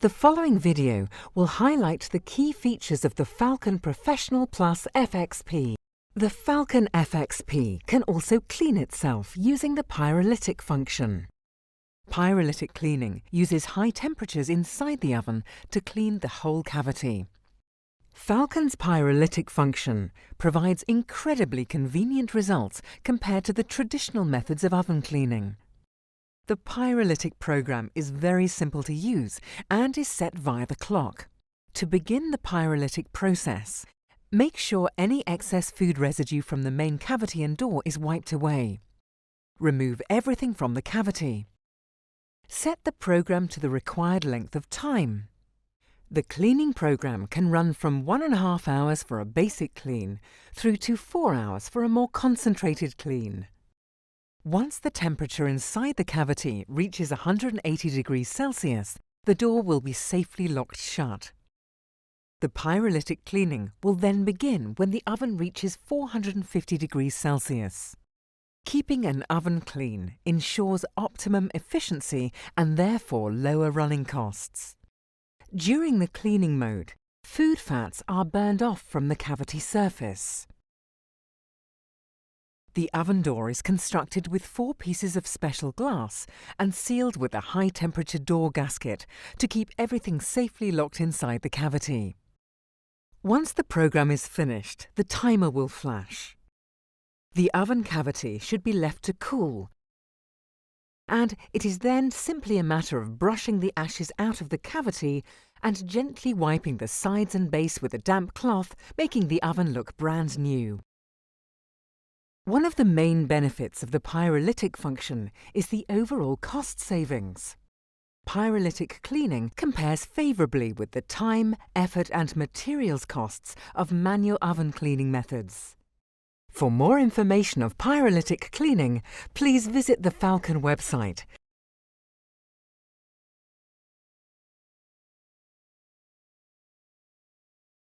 The following video will highlight the key features of the Falcon Professional FXP. The Falcon FXP can also clean itself using the pyrolytic function. Pyrolytic cleaning uses high temperatures inside the oven to clean the whole cavity. Falcon's pyrolytic function provides incredibly convenient results compared to the traditional methods of oven cleaning. The pyrolytic program is very simple to use and is set via the clock. To begin the pyrolytic process, make sure any excess food residue from the main cavity and door is wiped away. Remove everything from the cavity. Set the program to the required length of time. The cleaning program can run from 1.5 hours for a basic clean through to 4 hours for a more concentrated clean. Once the temperature inside the cavity reaches 180 degrees Celsius, the door will be safely locked shut. The pyrolytic cleaning will then begin when the oven reaches 450 degrees Celsius. Keeping an oven clean ensures optimum efficiency and therefore lower running costs. During the cleaning mode, food fats are burned off from the cavity surface. The oven door is constructed with 4 pieces of special glass and sealed with a high-temperature door gasket to keep everything safely locked inside the cavity. Once the program is finished, the timer will flash. The oven cavity should be left to cool, and it is then simply a matter of brushing the ashes out of the cavity and gently wiping the sides and base with a damp cloth, making the oven look brand new. One of the main benefits of the pyrolytic function is the overall cost savings. Pyrolytic cleaning compares favourably with the time, effort and materials costs of manual oven cleaning methods. For more information of pyrolytic cleaning, please visit the Falcon website